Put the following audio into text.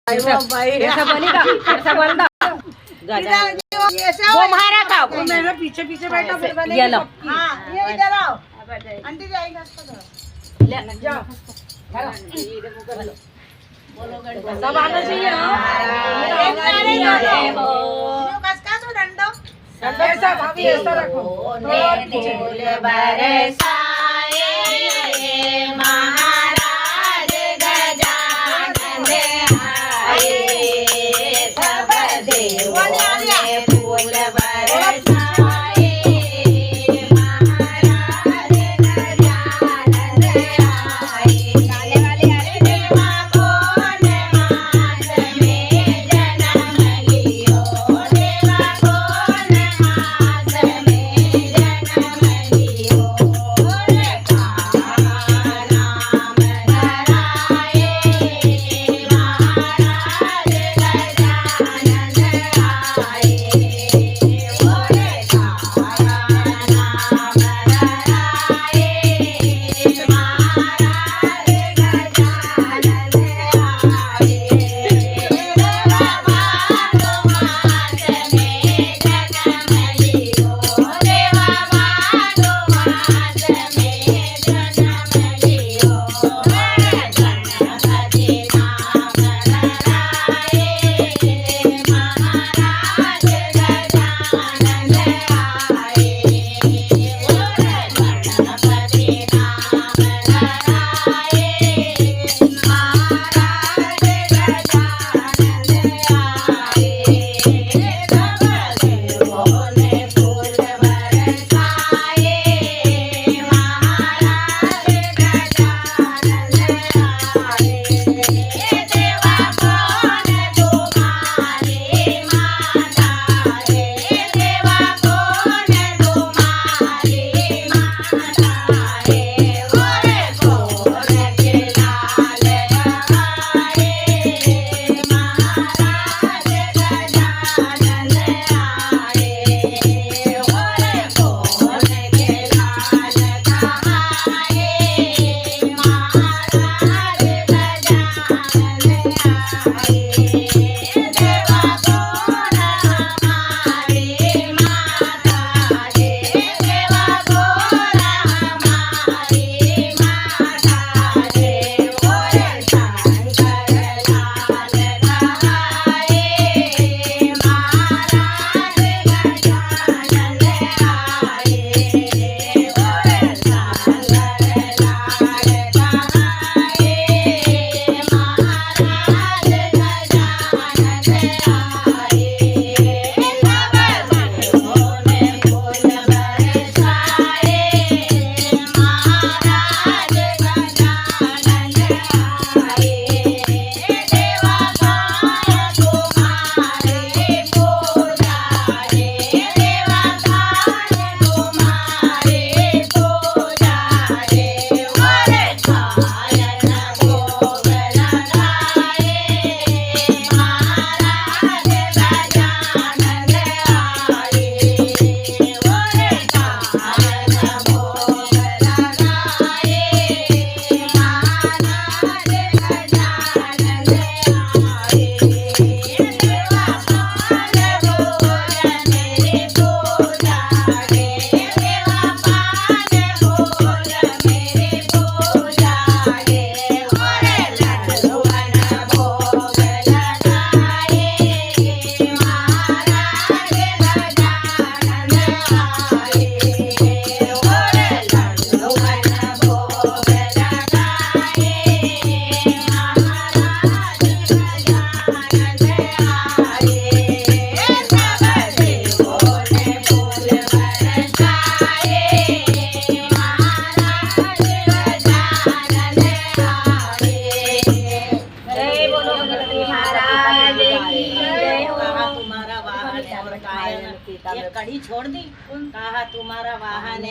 ऐसा बनेगा, ऐसा बनता वो हमारा खाओ। मेरे पीछे पीछे बैठा फिर बनेगा। ये लो। हाँ ये इधर आओ आंटी जाएगा इसको धरो। जाओ सब आना चाहिए कसका तो डंडो ऐसा भाभी ऐसा रखो। फूल बरसाए महाराज गजानन आए सब देवों ने फूल बरसाए महाराज गजानन आए देवा कौन मास में जन्म लियो देवा कौन मास में जन्म लियो रे नाम धराए महाराज गजानन आए ओरे नाम धराए महाराज गजानन आए देवा भादो मास में जन्म लियो देवा भादो मास में जन्म लियो गणपति नाम धराए महाराज गजानन आए गणपति नाम धराए महाराज गजानन आए सब देवों ने फूल बरसाए महाराज गजानन आए देवा कौन तुम्हारी माता रे देवा कौन तुम्हारी माता रे ओरे कौन के लाल आए महाराज गजानन आए ओरे कौन के लाल कहाए महाराज गजानन आए देवा कौन हमारी माता रे देवा कौन हमारी माता रे ओरे शंकर लाल कहाए महाराज गजानन आए ओरे शंकर लाल कहाए महाराज गजानन आए सब देवों ने फूल बरसाए महाराज गजानन आए देवा कौन तुम्हारी पूजा रे देवा कौन तुम्हारी पूजा रे ओरे कायन भोग लगाए महाराज गजानन आए ओरे कायन भोग लगाए महाराज गजानन आए देवा कौन भोग मेरी पूजा रे देवा कौन भोग मेरी पूजा रे ओरे लड्डूवन भोग लगाए महाराज गजानन आए ओरे लड्डूवन भोग लगाए महाराज गजानन आए सब देवों ने फूल बरसाए महाराज गजानन आए जय बोलो गणपति महाराज की जय हो तुम्हारा वाहन और कायन ये कड़ी छोड़ दी कहा तुम्हारा वाहन